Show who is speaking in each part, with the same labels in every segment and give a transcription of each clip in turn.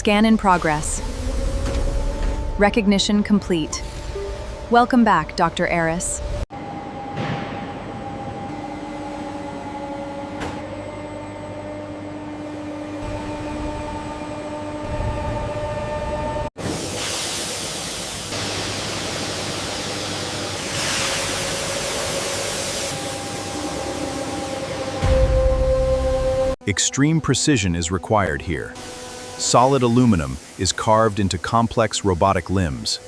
Speaker 1: Scan in progress. Recognition complete. Welcome back, Dr. Eris.
Speaker 2: Extreme precision is required here. Solid aluminum is carved into complex robotic limbs.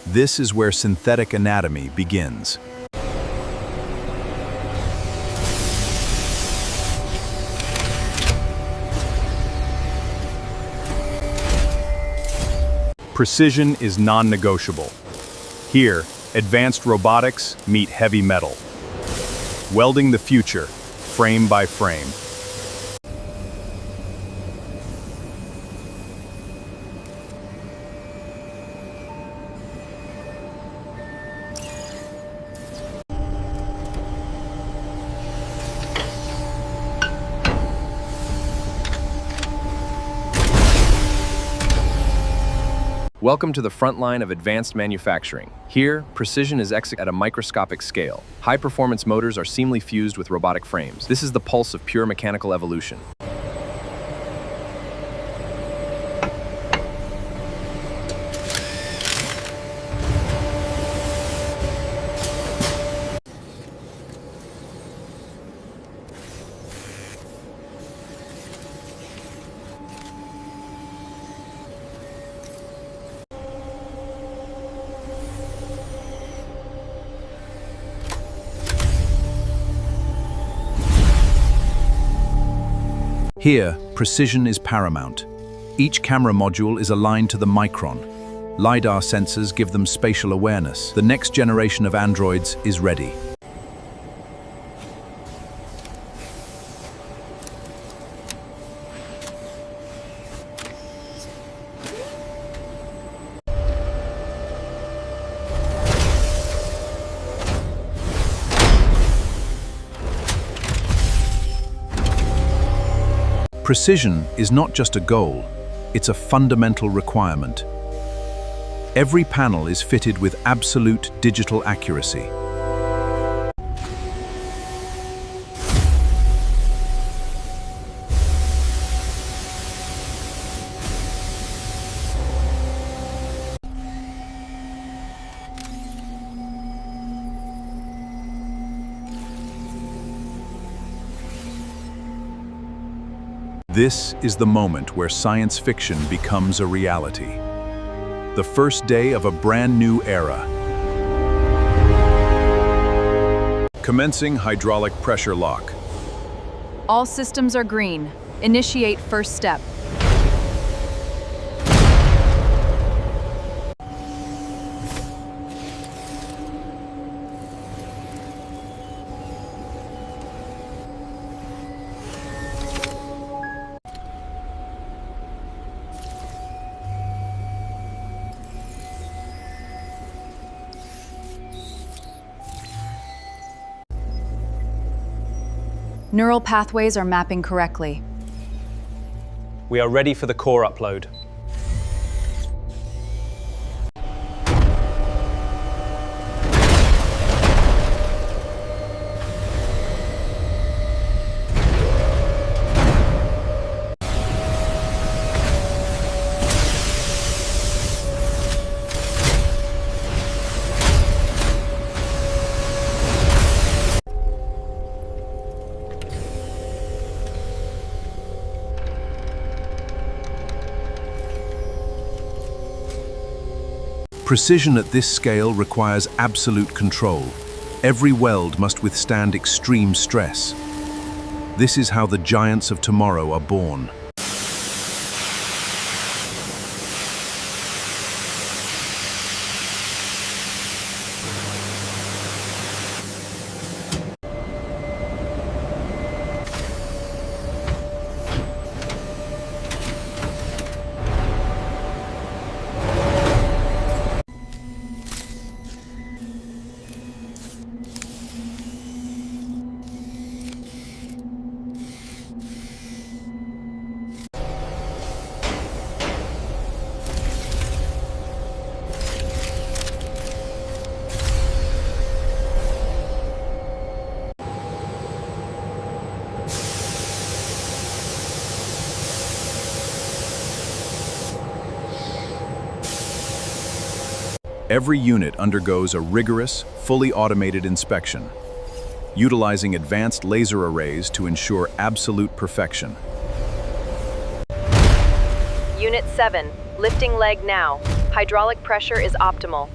Speaker 2: This is where synthetic anatomy begins. Precision is non-negotiable. Here, advanced robotics meet heavy metal. Welding the future, frame by frame.
Speaker 3: Welcome to the front line of advanced manufacturing. Here, precision is executed at a microscopic scale. High-performance motors are seamlessly fused with robotic frames. This is the pulse of pure mechanical evolution.
Speaker 2: Here, precision is paramount. Each camera module is aligned to the micron. LiDAR sensors give them spatial awareness. The next generation of androids is ready. Precision is not just a goal, it's a fundamental requirement. Every panel is fitted with absolute digital accuracy. This is the moment where science fiction becomes a reality. The first day of a brand new era. Commencing hydraulic pressure lock.
Speaker 1: All systems are green. Initiate first step. Neural pathways are mapping correctly.
Speaker 4: We are ready for the core upload.
Speaker 2: Precision at this scale requires absolute control. Every weld must withstand extreme stress. This is how the giants of tomorrow are born. Every unit undergoes a rigorous, fully automated inspection, utilizing advanced laser arrays to ensure absolute perfection.
Speaker 1: Unit 7, lifting leg now. Hydraulic pressure is optimal.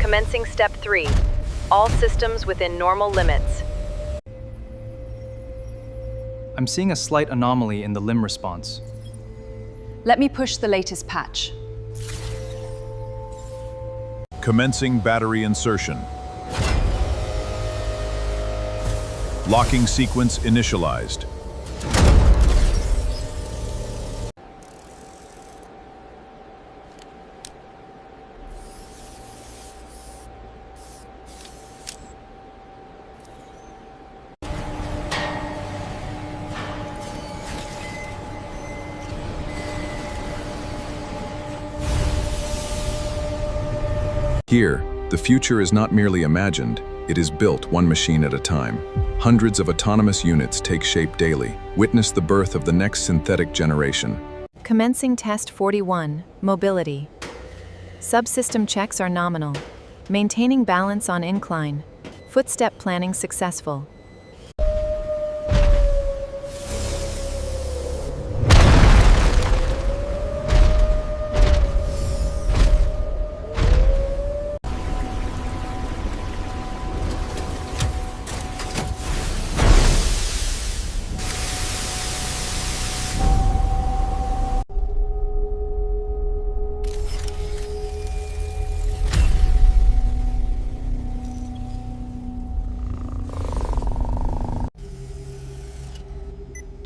Speaker 1: Commencing step 3. All systems within normal limits.
Speaker 4: I'm seeing a slight anomaly in the limb response.
Speaker 1: Let me push the latest patch.
Speaker 2: Commencing battery insertion. Locking sequence initialized. Here, the future is not merely imagined, it is built one machine at a time. Hundreds of autonomous units take shape daily. Witness the birth of the next synthetic generation.
Speaker 1: Commencing test 41, mobility. Subsystem checks are nominal. Maintaining balance on incline. Footstep planning successful.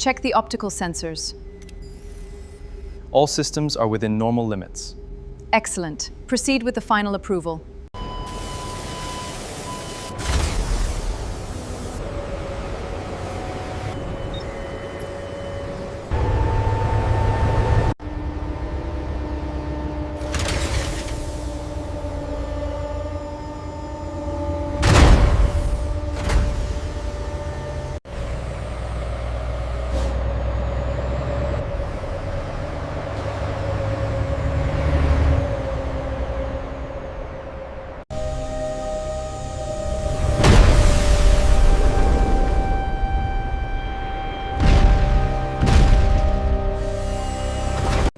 Speaker 1: Check the optical sensors.
Speaker 4: All systems are within normal limits.
Speaker 1: Excellent. Proceed with the final approval.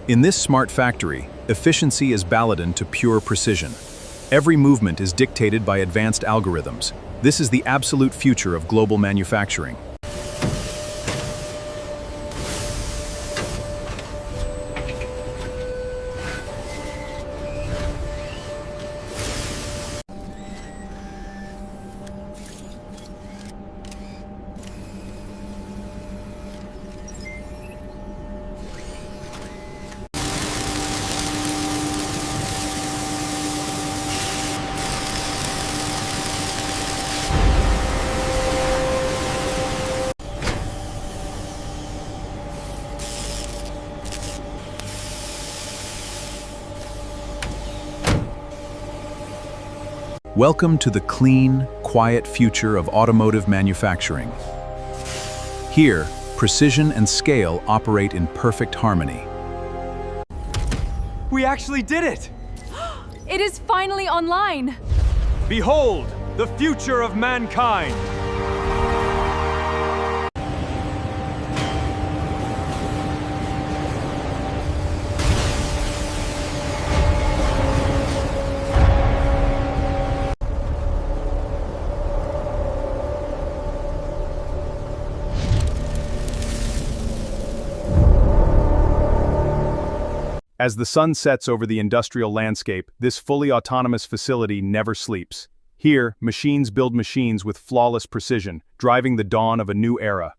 Speaker 2: In this smart factory, efficiency is balladed to pure precision. Every movement is dictated by advanced algorithms. This is the absolute future of global manufacturing. Welcome to the clean, quiet future of automotive manufacturing. Here, precision and scale operate in perfect harmony.
Speaker 5: We actually did it!
Speaker 1: It is finally online!
Speaker 5: Behold, the future of mankind!
Speaker 2: As the sun sets over the industrial landscape, this fully autonomous facility never sleeps. Here, machines build machines with flawless precision, driving the dawn of a new era.